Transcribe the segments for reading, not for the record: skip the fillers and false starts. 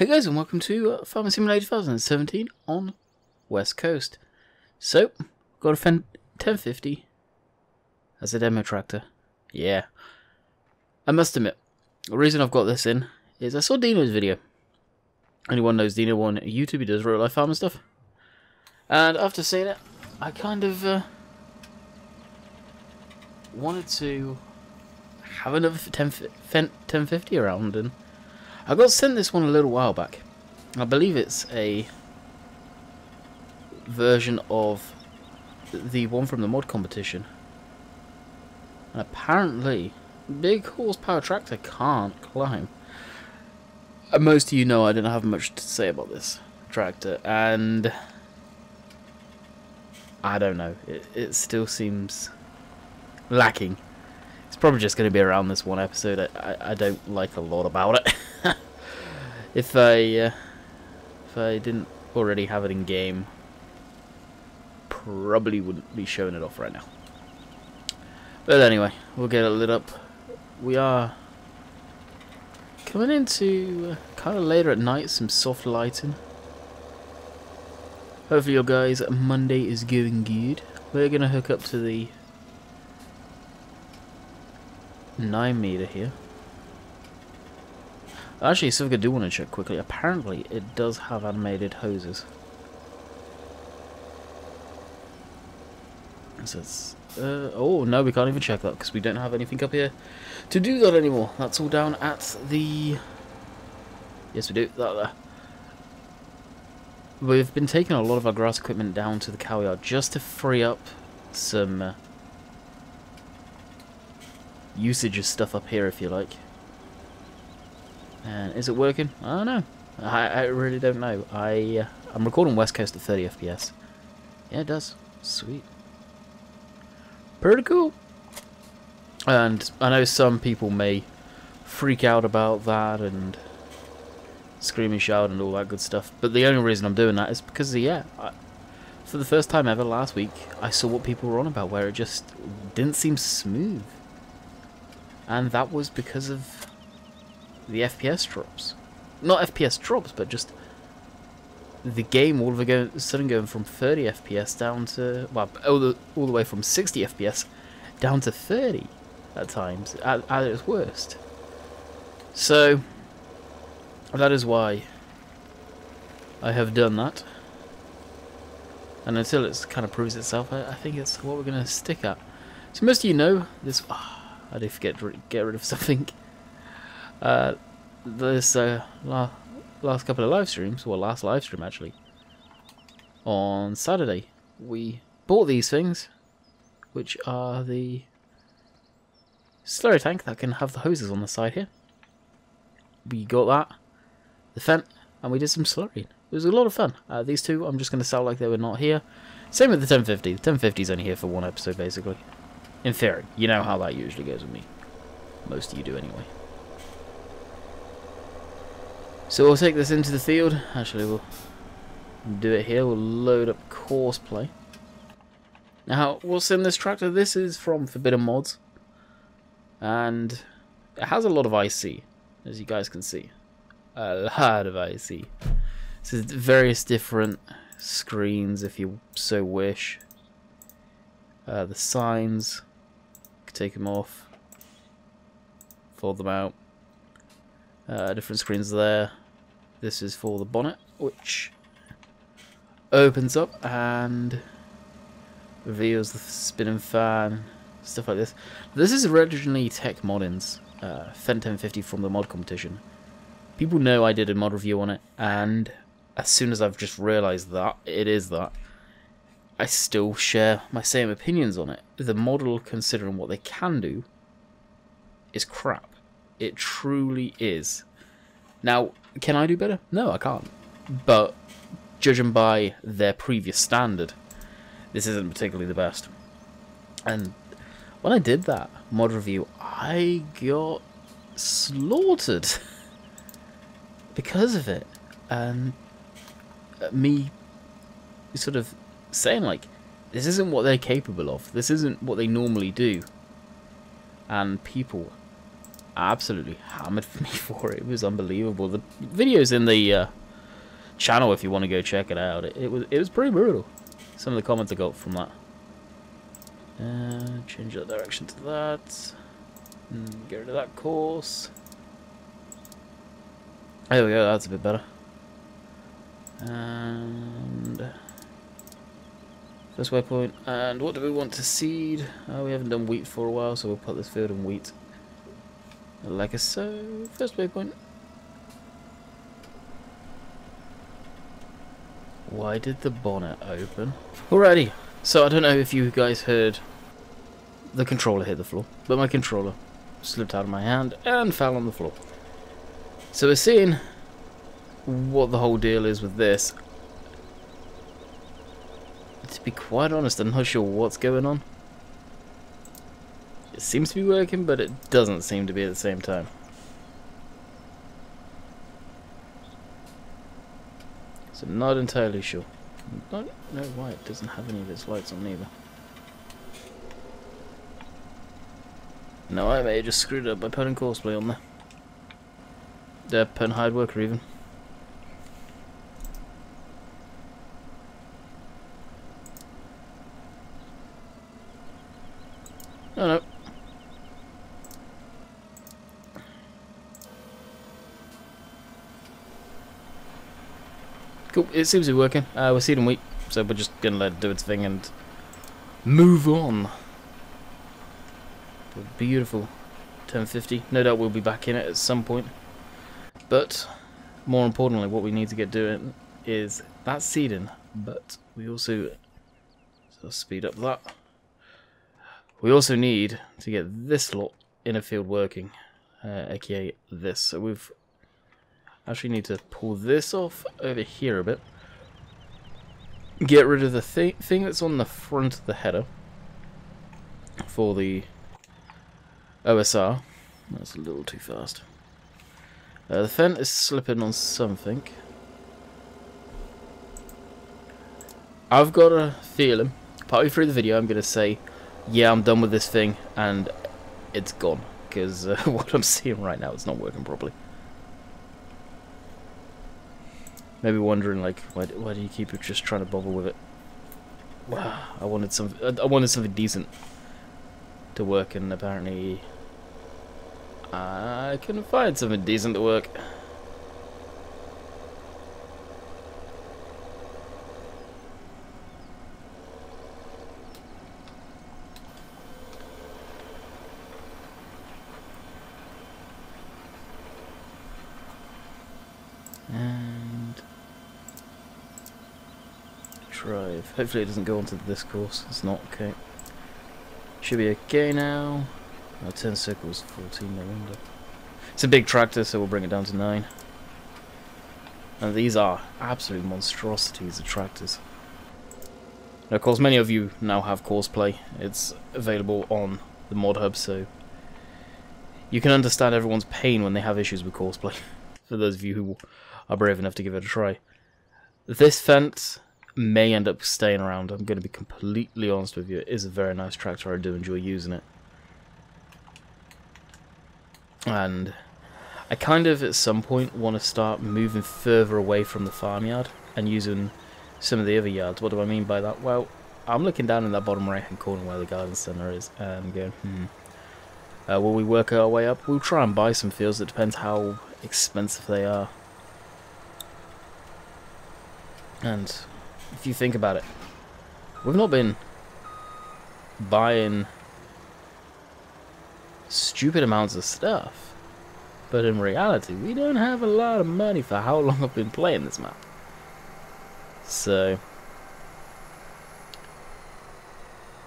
Hey guys, and welcome to Farming Simulator 2017 on West Coast. So, got a 1050 as a demo tractor. Yeah. I must admit, the reason I've got this in is I saw Dino's video. Anyone knows Dino on YouTube, he does real life farming stuff. And after seeing it, I kind of wanted to have another 1050 around, and I got sent this one a little while back. I believe it's a version of the one from the mod competition. And apparently, big horsepower tractor can't climb. And most of you know I didn't have much to say about this tractor, and I don't know, it still seems lacking. It's probably just going to be around this one episode. I don't like a lot about it. If I didn't already have it in game, probably wouldn't be showing it off right now. But anyway, we'll get it lit up. We are coming into kind of later at night, some soft lighting. Hopefully your guys' Monday is going good. We're going to hook up to the 9 meter here. Actually, something I do want to check quickly. Apparently, it does have animated hoses. So it's, oh no, we can't even check that because we don't have anything up here to do that anymore. That's all down at the... Yes, we do. That there. We've been taking a lot of our grass equipment down to the cow yard just to free up some usage of stuff up here, if you like. And is it working? I don't know. I really don't know. I'm recording West Coast at 30 FPS. Yeah, it does. Sweet. Pretty cool. And I know some people may freak out about that and scream and shout and all that good stuff. But the only reason I'm doing that is because, yeah, for the first time ever last week, I saw what people were on about, where it just didn't seem smooth. And that was because of the FPS drops. Not FPS drops, but just the game all of a sudden going from 30 FPS down to, well, all the way from 60 FPS down to 30 at times, at its worst. So, that is why I have done that. And until it kind of proves itself, I think it's what we're going to stick at. So most of you know, this... Oh, I did forget to get rid of something. This last couple of live streams, well, last live stream actually, on Saturday, we bought these things, which are the slurry tank that can have the hoses on the side here. We got that, the Fent, and we did some slurrying. It was a lot of fun. These two, I'm just going to sell like they were not here. Same with the 1050. The 1050 is only here for one episode, basically. In theory, you know how that usually goes with me. Most of you do anyway. So we'll take this into the field. Actually, we'll do it here. We'll load up course play. Now, what's in this tractor? This is from Forbidden Mods. And it has a lot of IC, as you guys can see. A lot of IC. So various different screens, if you so wish. The signs. Take them off. Fold them out. Different screens there. This is for the bonnet, which opens up and reveals the spinning fan, stuff like this. This is originally Tech Moddin's Fent 1050 from the mod competition. People know I did a mod review on it, and as soon as I've just realised that it is that, I still share my same opinions on it. The model, considering what they can do, is crap. It truly is. Now, can I do better? No, I can't. But, judging by their previous standard, this isn't particularly the best. And when I did that mod review, I got slaughtered because of it. And me sort of saying, like, this isn't what they're capable of. This isn't what they normally do. And people absolutely hammered me for it. It was unbelievable. The video's in the channel if you want to go check it out. It was pretty brutal. Some of the comments I got from that. Change that direction to that. Get rid of that course. There we go, that's a bit better. And first waypoint. And what do we want to seed? We haven't done wheat for a while, so we'll put this field in wheat. Like so. First waypoint. Why did the bonnet open? Alrighty. So I don't know if you guys heard the controller hit the floor, but my controller slipped out of my hand and fell on the floor. So we're seeing what the whole deal is with this. To be quite honest, I'm not sure what's going on. It seems to be working, but it doesn't seem to be at the same time. So not entirely sure. I don't know why it doesn't have any of its lights on either. No, I may have just screwed up by putting Courseplay on there. Putting Hired Worker even. Oh no. Cool, it seems to be working. We're seeding wheat, so we're just gonna let it do its thing and move on. Beautiful. 10:50. No doubt we'll be back in it at some point. But more importantly, what we need to get doing is that seeding. But we also, so speed up that. We also need to get this lot in a field working, aka this. So we've actually need to pull this off over here a bit. Get rid of the thing that's on the front of the header for the OSR. That's a little too fast. The fence is slipping on something. I've got a feeling, partly through the video, I'm going to say, yeah, I'm done with this thing, and it's gone. Because what I'm seeing right now is not working properly. Maybe wondering, like, why do you keep just trying to bobble with it? Wow, I wanted something decent to work, and apparently I couldn't find something decent to work. And drive. Hopefully it doesn't go onto this course. It's not okay. Should be okay now. 10 circles, 14, no wonder. It's a big tractor, so we'll bring it down to 9. And these are absolute monstrosities of tractors. Now, of course, many of you now have Courseplay. It's available on the mod hub, so you can understand everyone's pain when they have issues with Courseplay. For those of you who are brave enough to give it a try. This fence may end up staying around. I'm going to be completely honest with you. It is a very nice tractor. I do enjoy using it. And I kind of, at some point, want to start moving further away from the farmyard and using some of the other yards. What do I mean by that? Well, I'm looking down in that bottom right-hand corner where the garden centre is, and going, will we work our way up? We'll try and buy some fields. It depends how expensive they are. And if you think about it, we've not been buying stupid amounts of stuff, but in reality we don't have a lot of money for how long I've been playing this map. So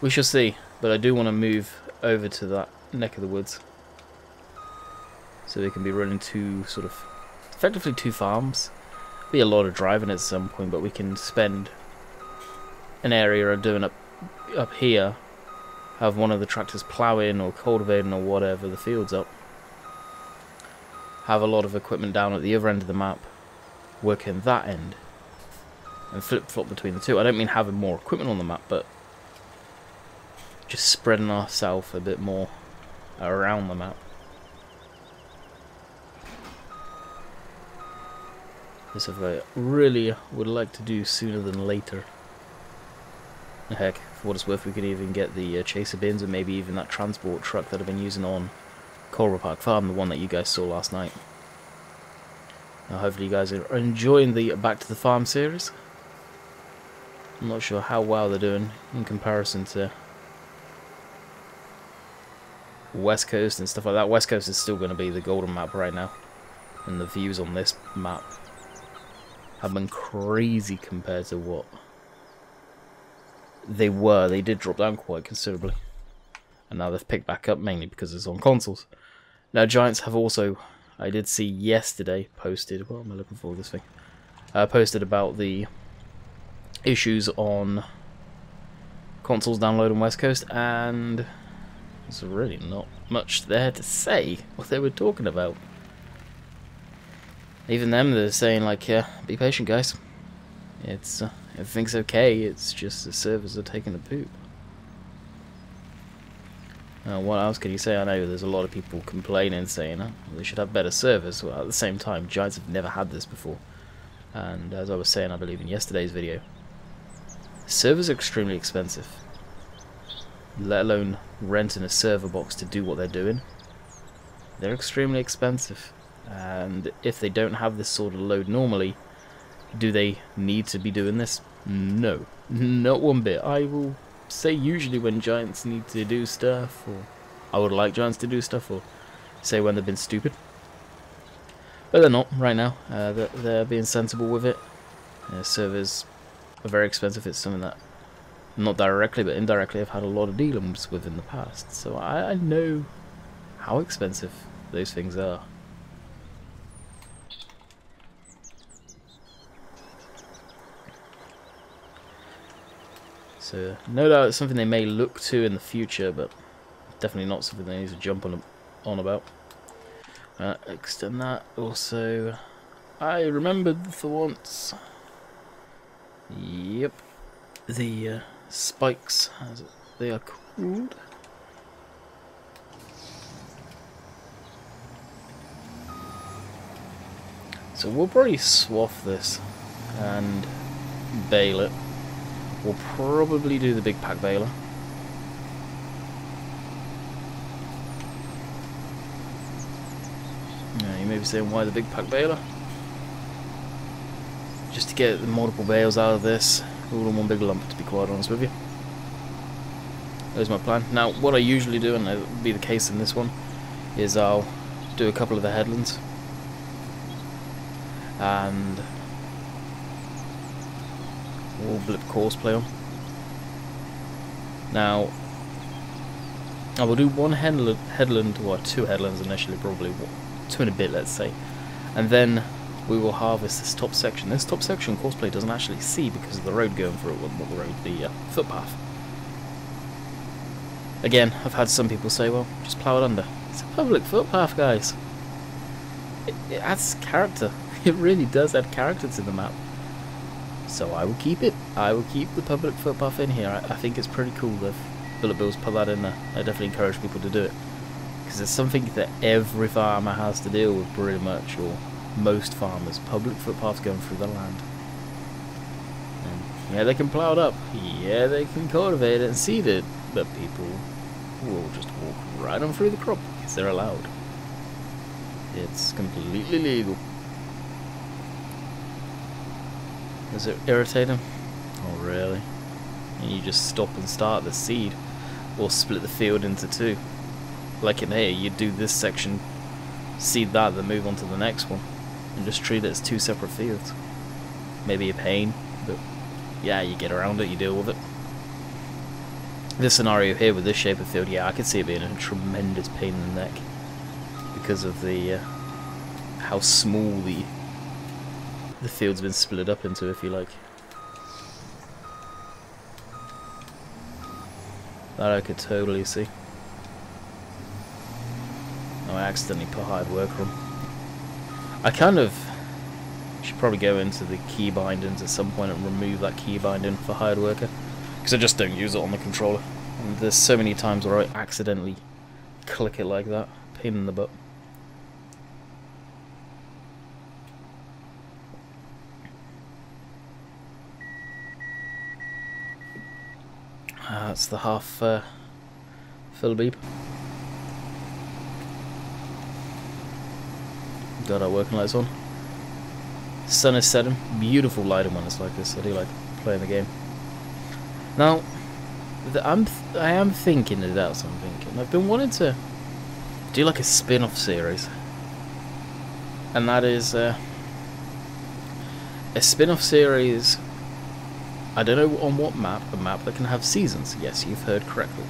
we shall see, but I do want to move over to that neck of the woods so we can be running effectively two farms. Be a lot of driving at some point, but we can spend an area of doing up here, have one of the tractors ploughing or cultivating or whatever the fields up, have a lot of equipment down at the other end of the map, working that end, and flip-flop between the two. I don't mean having more equipment on the map, but just spreading ourselves a bit more around the map. This stuff I really would like to do sooner than later. Heck, for what it's worth, we could even get the chaser bins and maybe even that transport truck that I've been using on Coral Park Farm, the one that you guys saw last night. Now, hopefully you guys are enjoying the Back to the Farm series. I'm not sure how well they're doing in comparison to West Coast and stuff like that. West Coast is still going to be the golden map right now, and the views on this map have been crazy compared to what they were. They did drop down quite considerably, and now they've picked back up mainly because it's on consoles. Now Giants have also, I did see yesterday, posted, what am I looking for this thing? Posted about the issues on consoles download on West Coast, and there's really not much there to say what they were talking about. Even them, they're saying like, yeah, be patient guys. It's everything's okay, it's just the servers are taking a poop. What else can you say? I know there's a lot of people complaining, saying they should have better servers. Well, at the same time, Giants have never had this before. And as I was saying, I believe in yesterday's video, servers are extremely expensive. Let alone renting a server box to do what they're doing. They're extremely expensive. And if they don't have this sort of load normally, do they need to be doing this? No, not one bit. I will say usually when Giants need to do stuff, or I would like Giants to do stuff, or say when they've been stupid. But they're not right now. They're being sensible with it. Servers are very expensive. It's something that, not directly but indirectly, I've had a lot of dealings with in the past. So I know how expensive those things are. So no doubt it's something they may look to in the future, but definitely not something they need to jump on about. Extend that. Also, I remembered for once. Yep, the spikes, as they are called. So we'll probably swath this and bale it. We'll probably do the big pack baler. Now you may be saying, why the big pack baler? Just to get the multiple bales out of this, all in one big lump, to be quite honest with you. There's my plan. Now what I usually do, and it'll be the case in this one, is I'll do a couple of the headlands. And we'll blip course play on. Now, I will do one headland, or two headlands initially, probably two and a bit, let's say, and then we will harvest this top section. This top section courseplay doesn't actually see because of the road going through it, well, not the road, the footpath. Again, I've had some people say, well, just plough it under. It's a public footpath, guys. It adds character. It really does add character to the map. So I will keep it. I will keep the public footpath in here. I think it's pretty cool that Bullet Bills put that in there. I definitely encourage people to do it, because it's something that every farmer has to deal with pretty much, or most farmers. Public footpaths going through the land. And yeah, they can plough it up. Yeah, they can cultivate it and seed it. But people will just walk right on through the crop because they're allowed. It's completely legal. Is it irritating? Oh really? And you just stop and start the seed, or split the field into two. Like in here, you do this section, seed that, then move on to the next one, and just treat it as two separate fields. Maybe a pain, but yeah, you get around it, you deal with it. This scenario here with this shape of field, yeah, I could see it being a tremendous pain in the neck because of the how small the field's been split up into, if you like. That I could totally see. Oh, I accidentally put hard worker on. I kind of should probably go into the key bindings at some point and remove that key binding for hired worker, because I just don't use it on the controller. And there's so many times where I accidentally click it like that. Pain in the butt. That's the half fill beep. Got our working lights on. Sun is setting. Beautiful lighting when it's like this. I do like playing the game. Now, I am thinking it out. So I'm thinking I've been wanting to do like a spin-off series, and that is a spin-off series. I don't know on what map. A map that can have seasons. Yes, you've heard correctly.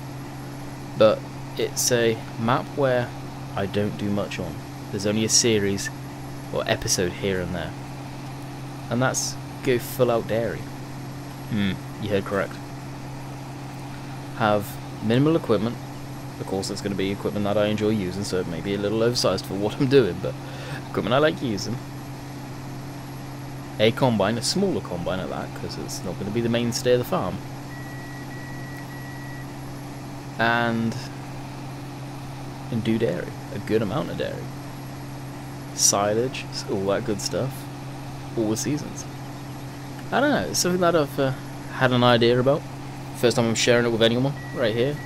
But it's a map where I don't do much on. There's only a series or episode here and there. And that's go full out dairy. You heard correct. Have minimal equipment. Of course, it's going to be equipment that I enjoy using, so it may be a little oversized for what I'm doing, but equipment I like using. A combine, a smaller combine at that, because it's not going to be the mainstay of the farm. And do dairy. A good amount of dairy. Silage, all that good stuff. All the seasons. I don't know, it's something that I've had an idea about. First time I'm sharing it with anyone right here.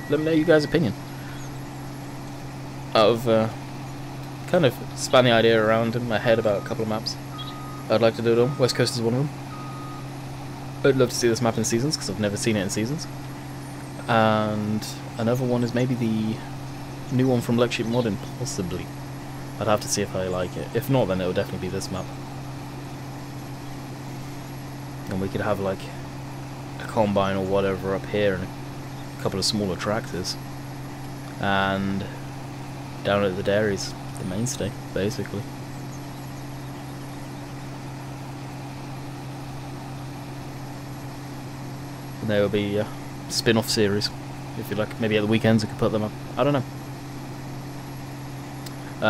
Let me know you guys' opinion. I've kind of span the idea around in my head about a couple of maps I'd like to do it on. West Coast is one of them. I'd love to see this map in seasons because I've never seen it in seasons. And another one is maybe the new one from Black Sheep Modding, possibly. I'd have to see if I like it. If not, then it'll definitely be this map. And we could have like a combine or whatever up here and a couple of smaller tractors. And down at the dairies, the mainstay, basically. And there will be a spin-off series. If you like, maybe at the weekends I could put them up. I don't know.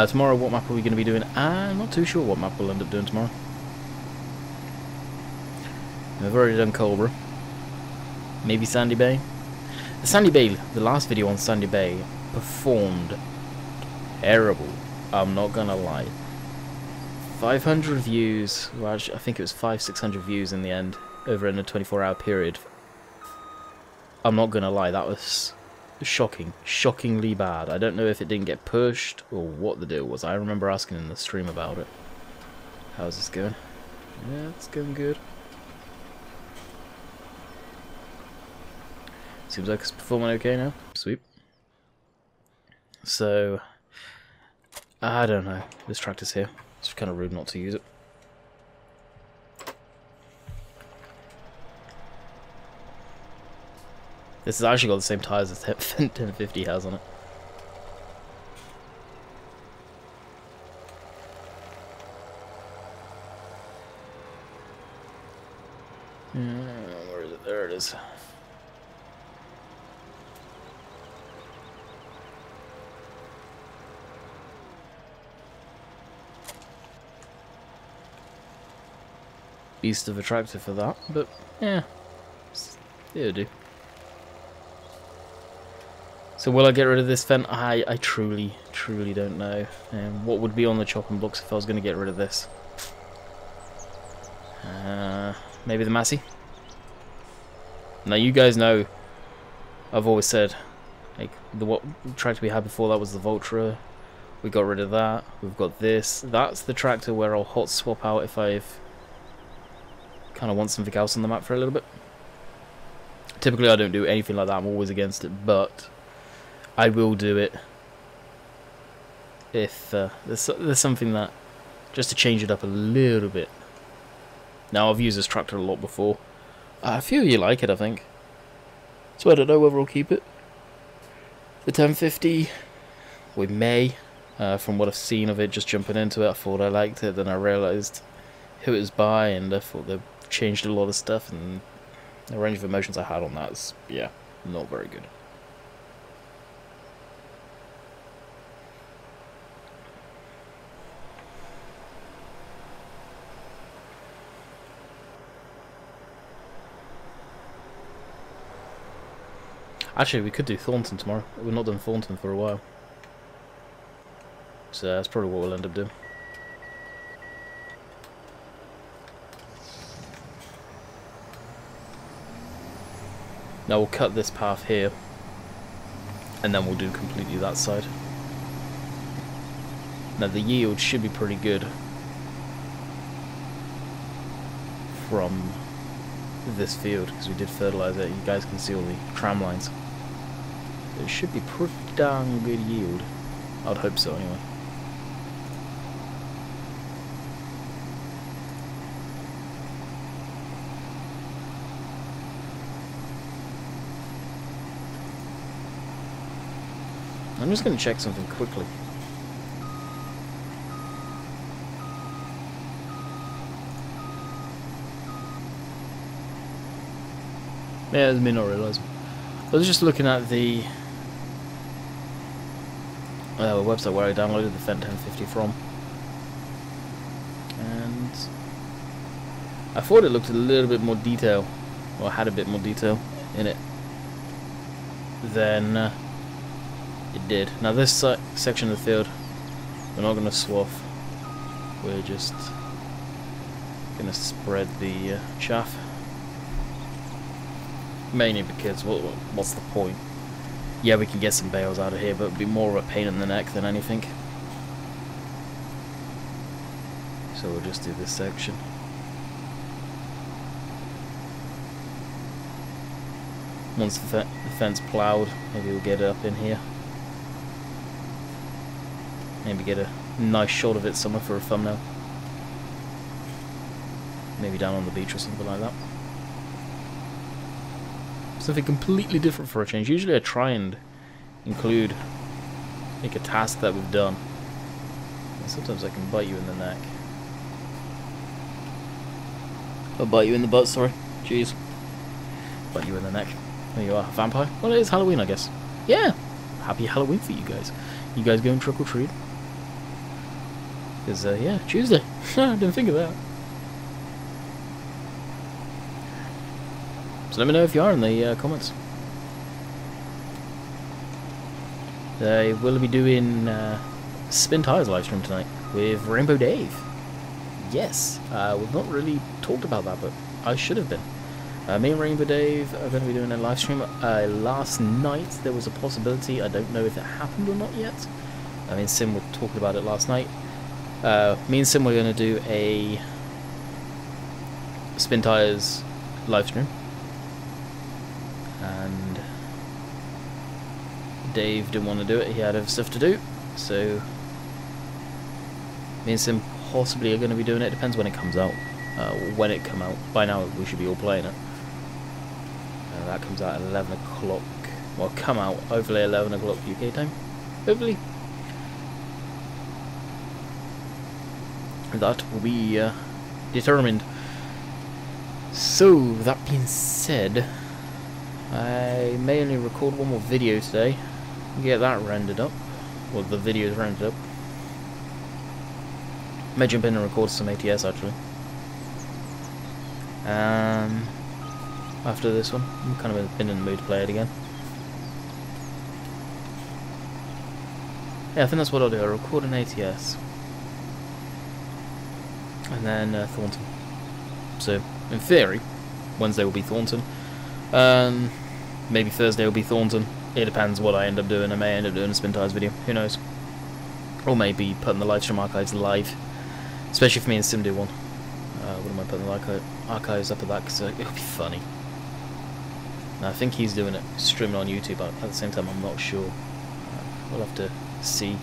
Tomorrow, what map are we going to be doing? I'm not too sure what map we'll end up doing tomorrow. We've already done Cobra. Maybe Sandy Bay. Sandy Bay, the last video on Sandy Bay, performed terrible. I'm not going to lie. 500 views, well, actually, I think it was 500-600 views in the end, over in a 24-hour period. I'm not going to lie, that was shocking. Shockingly bad. I don't know if it didn't get pushed or what the deal was. I remember asking in the stream about it. How's this going? Yeah, it's going good. Seems like it's performing okay now. Sweet. So, I don't know. This tractor's here. It's kind of rude not to use it. This has actually got the same tyres as 1050 has on it. Where is it? There it is. Beast of a tractor for that, but yeah, it'll do. So will I get rid of this vent? I truly don't know. What would be on the chopping blocks if I was going to get rid of this? Maybe the Massey? Now you guys know, I've always said, like, what tractor we had before that was the Voltra. We got rid of that. We've got this. That's the tractor where I'll hot swap out if I've kind of want something else on the map for a little bit. Typically I don't do anything like that. I'm always against it, but I will do it if there's something that, just to change it up a little bit. Now, I've used this tractor a lot before. A few of you like it, I think. So I don't know whether I'll keep it. The 1050, we may. From what I've seen of it, just jumping into it, I thought I liked it. Then I realised who it was by, and I thought they changed a lot of stuff, and the range of emotions I had on that is, yeah, not very good. Actually, we could do Thornton tomorrow. We've not done Thornton for a while. So that's probably what we'll end up doing. Now we'll cut this path here, and then we'll do completely that side. Now the yield should be pretty good from this field, because we did fertilise it. You guys can see all the tram lines. It should be pretty darn good yield. I'd hope so anyway. I'm just going to check something quickly. Yeah, I may not realise. I was just looking at the website where I downloaded the Fent 1050 from, and I thought it looked a little bit more detail, or had a bit more detail in it than it did. Now this section of the field, we're not going to swath. We're just going to spread the chaff. Mainly because, what's the point? Yeah, we can get some bales out of here, but it'd be more of a pain in the neck than anything. So we'll just do this section. Once the fence ploughed, maybe we'll get it up in here. Maybe get a nice shot of it somewhere for a thumbnail. Maybe down on the beach or something like that. Something completely different for a change. Usually I try and make a task that we've done. And sometimes I can bite you in the neck. I'll bite you in the butt, sorry. Jeez. Bite you in the neck. There you are, a vampire. Well, it is Halloween, I guess. Yeah! Happy Halloween for you guys. You guys going trick or treat? Because, yeah, Tuesday. I didn't think of that. So let me know if you are in the comments. I will be doing Spin Tires livestream tonight with Rainbow Dave. Yes, we've not really talked about that, but I should have been. Me and Rainbow Dave are going to be doing a livestream. Last night there was a possibility. I don't know if it happened or not yet. I mean, Sim was talking about it last night. Me and Sim were going to do a Spin Tires livestream. And Dave didn't want to do it, he had other stuff to do, so me and Sim possibly are going to be doing it. Depends when it comes out. When it comes out, by now we should be all playing it. That comes out at 11 o'clock, well, come out hopefully 11 o'clock UK time, hopefully. That will be determined. So, that being said, I may only record one more video today, get that rendered up, well, the video is rendered up. May jump in and record some ATS actually. After this one, I'm kind of been in the mood to play it again. Yeah, I think that's what I'll do. I'll record an ATS, and then Thornton. So, in theory, Wednesday will be Thornton. Maybe Thursday will be Thornton. It depends what I end up doing. I may end up doing a Spin Tires video. Who knows? Or maybe putting the livestream archives live. Especially if me and Sim do one. Wouldn't mind putting the archives up at that because it'll be funny. Now, I think he's doing it, streaming on YouTube, but at the same time I'm not sure. We'll have to see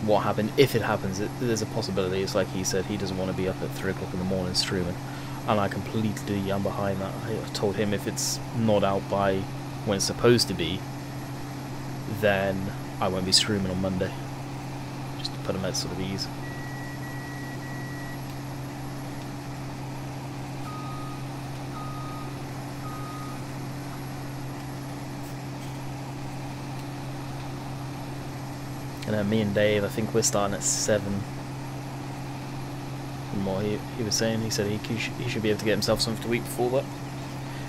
what happened. If it happens, there's a possibility. It's like he said, he doesn't want to be up at 3 o'clock in the morning streaming. And I completely am behind that. I told him if it's not out by when it's supposed to be, then I won't be streaming on Monday. Just to put him at sort of ease. And then me and Dave, I think we're starting at 7. From what he was saying, he said he should be able to get himself something to eat before that.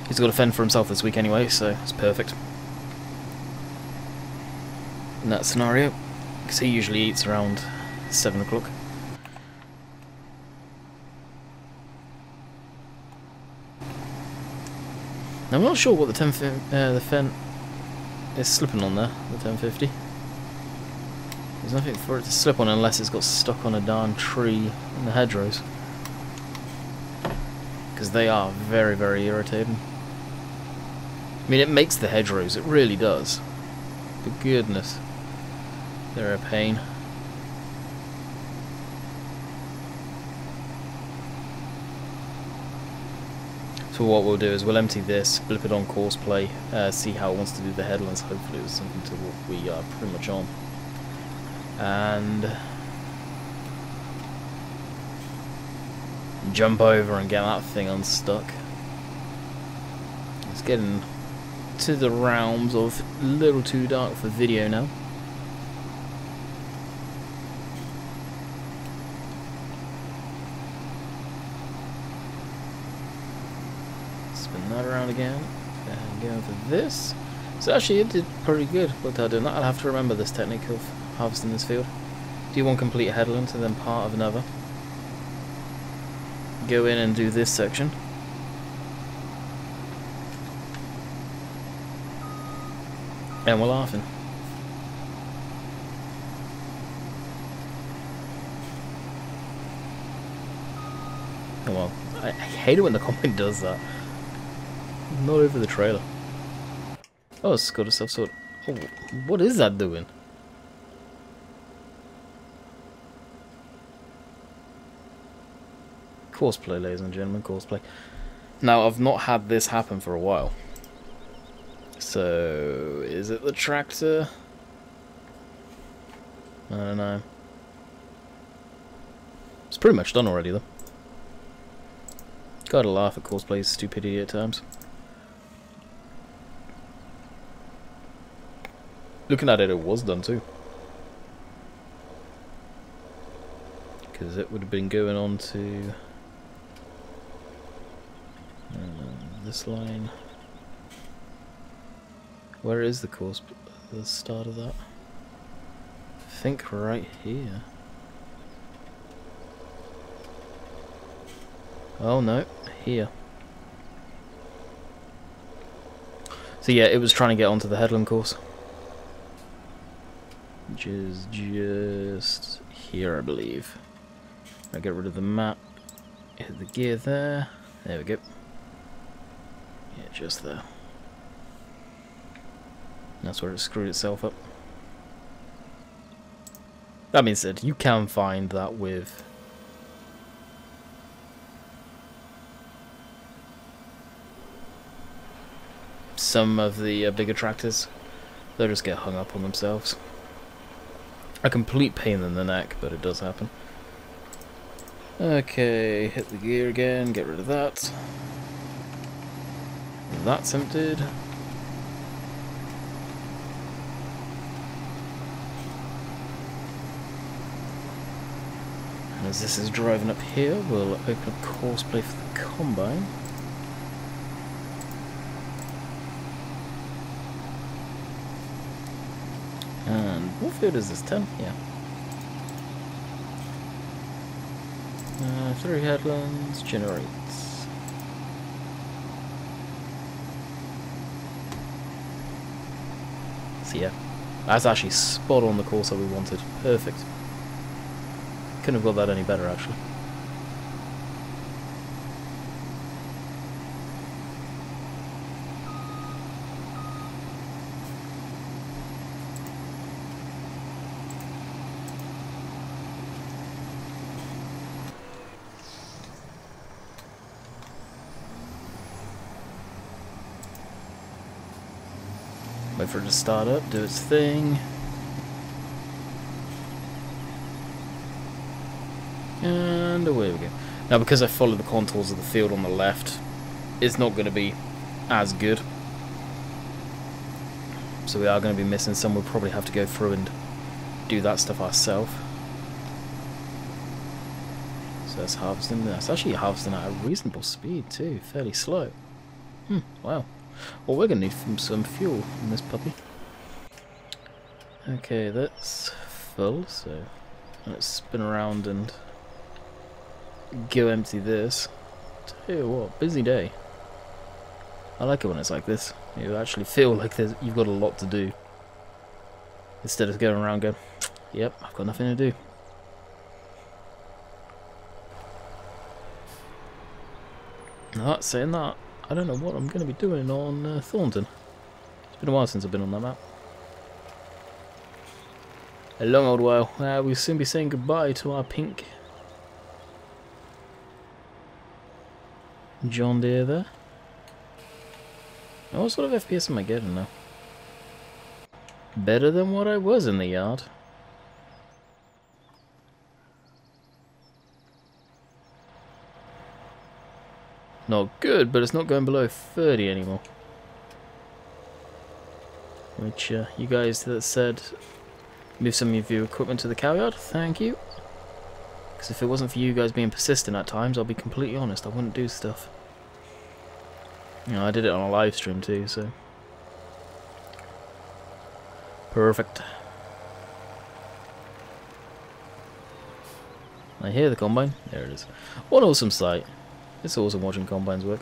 He's got to fend for himself this week anyway, so it's perfect. In that scenario, because he usually eats around 7 o'clock. I'm not sure what the the Fendt is slipping on there, the 1050. There's nothing for it to slip on unless it's got stuck on a darn tree in the hedgerows. Because they are very, very irritating. I mean, it makes the hedgerows, it really does. But goodness, they're a pain. So what we'll do is we'll empty this, flip it on course play, see how it wants to do the headlands. Hopefully it was something to what we are pretty much on. And jump over and get that thing unstuck. It's getting to the realms of a little too dark for video now. Spin that around again and go for this. So actually it did pretty good without doing that. I'll have to remember this technique of harvesting this field. Do one complete headland and then part of another. Go in and do this section. And we're laughing. Oh well, I hate it when the comment does that. Not over the trailer. Oh, it's got itself sort. Oh, what is that doing? Courseplay, ladies and gentlemen, courseplay. Now, I've not had this happen for a while. So, is it the tractor? I don't know. It's pretty much done already, though. Gotta laugh at Courseplay's stupidity at times. Looking at it, it was done too. Because it would have been going on to this line. Where is the course? The start of that? I think right here. Oh no, here. So yeah, it was trying to get onto the headland course. Which is just here, I believe. I get rid of the map. Hit the gear there. There we go. Yeah, just there. That's where it screwed itself up. That being said, you can find that with some of the bigger tractors. They'll just get hung up on themselves. A complete pain in the neck, but it does happen. Okay, hit the gear again, get rid of that. That's emptied. And as this is driving up here, we'll open up courseplay for the combine. And what field is this? 10? Yeah. 3 headlands, generates. So yeah, that's actually spot on the course that we wanted. Perfect. Couldn't have got that any better actually. Wait for it to start up, do its thing. And away we go. Now because I followed the contours of the field on the left, it's not going to be as good. So we are going to be missing some. We'll probably have to go through and do that stuff ourselves. So that's harvesting. That's actually harvesting at a reasonable speed too, fairly slow. Wow. Well, we're going to need some fuel in this puppy. Okay, that's full, so let's spin around and go empty this. Tell you what, busy day. I like it when it's like this. You actually feel like you've got a lot to do. Instead of going around going, yep, I've got nothing to do. Now, saying that, I don't know what I'm going to be doing on Thornton. It's been a while since I've been on that map. A long old while. We'll soon be saying goodbye to our pink John Deere there. What sort of FPS am I getting now? Better than what I was in the yard. Not good, but it's not going below 30 anymore. Which, you guys that said move some of your equipment to the cow yard, thank you. Because if it wasn't for you guys being persistent at times, I'll be completely honest, I wouldn't do stuff. You know, I did it on a live stream too, so. Perfect. I hear the combine. There it is. What an awesome sight. It's awesome watching combines work.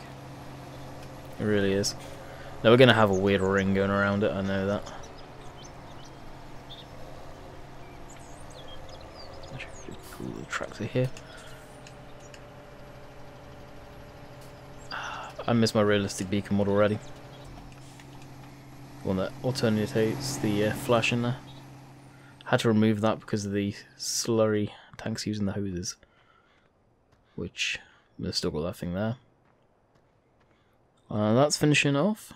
It really is. Now we're going to have a weird ring going around it, I know that. Cool little tractor here. I miss my realistic beacon mod already. One that alternates the flash in there. Had to remove that because of the slurry tanks using the hoses. Which, we've still got that thing there. That's finishing off.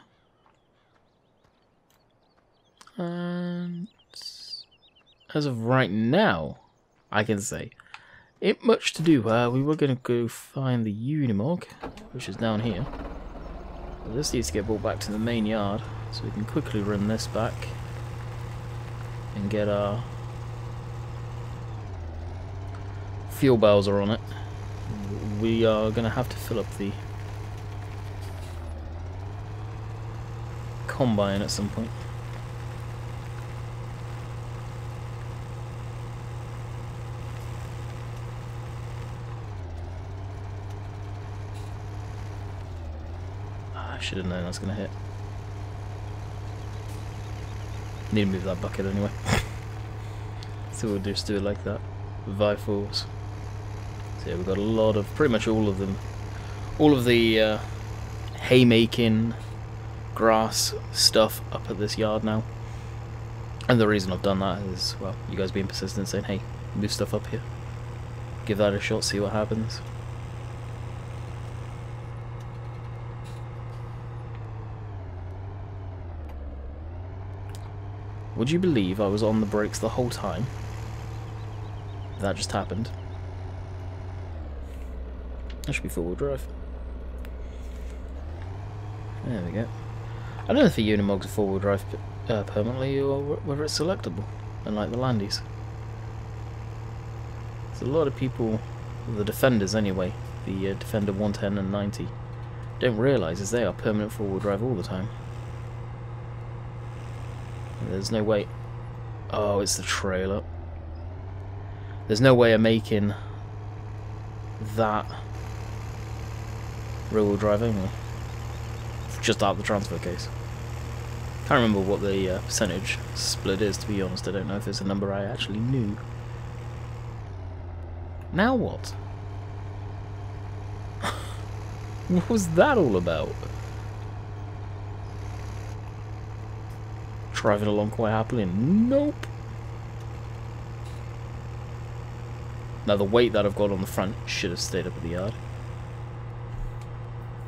And as of right now, I can say, ain't much to do. We were going to go find the Unimog, which is down here. But this needs to get brought back to the main yard, so we can quickly run this back and get our fuel bowser on it. We are going to have to fill up the combine at some point. I should have known I was going to hit. Need to move that bucket anyway. So we'll just do it like that. Vi-force. So yeah, we've got a lot of, pretty much all of them. All of the haymaking, grass stuff up at this yard now. And the reason I've done that is, well, you guys being persistent saying, hey, move stuff up here. Give that a shot, see what happens. Would you believe I was on the brakes the whole time? That just happened. That should be four-wheel drive. There we go. I don't know if the Unimog's a four-wheel drive permanently or whether it's selectable, unlike the Landies. There's a lot of people, the Defenders anyway, the Defender 110 and 90, don't realise is they are permanent four-wheel drive all the time. There's no way. Oh, it's the trailer. There's no way of making that rear-wheel drive only. Just out of the transfer case. Can't remember what the percentage split is, to be honest. I don't know if it's a number I actually knew. Now what? What was that all about? Driving along quite happily and nope. Now the weight that I've got on the front should have stayed up at the yard.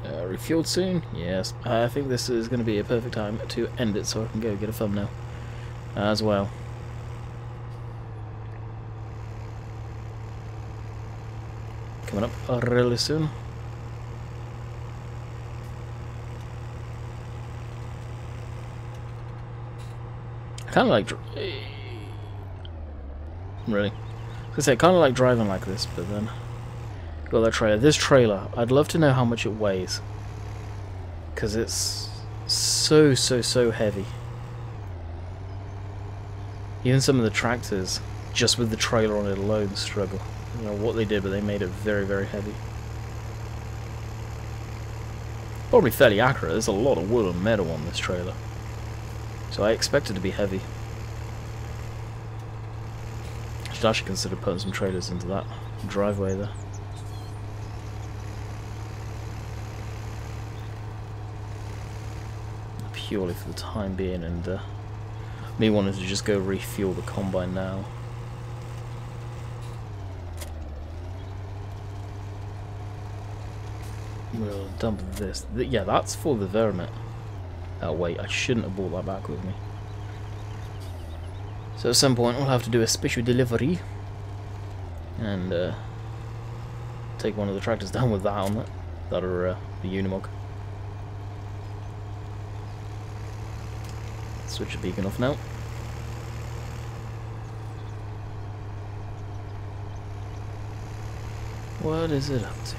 Refueled soon? Yes. I think this is going to be a perfect time to end it so I can go get a thumbnail as well. Coming up really soon. I kind of like... Really? I was gonna say, I kind of like driving like this, but then... Got that trailer. This trailer, I'd love to know how much it weighs. Because it's so heavy. Even some of the tractors, just with the trailer on it alone, struggle. I don't know what they did, but they made it very heavy. Probably fairly accurate. There's a lot of wood and metal on this trailer, so I expect it to be heavy. I should actually consider putting some trailers into that driveway there. Purely for the time being, and me wanting to just go refuel the combine now. We'll dump this. Yeah, that's for the vermin. Oh wait, I shouldn't have brought that back with me. So at some point we'll have to do a special delivery and take one of the tractors down with that on it. That are the Unimog. Switch the beacon off now. What is it up to?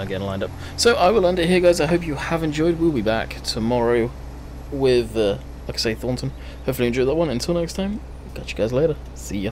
Getting lined up. So I will end it here, guys. I hope you have enjoyed. We'll be back tomorrow with, like I say, Thornton. Hopefully you enjoyed that one. Until next time, catch you guys later. See ya.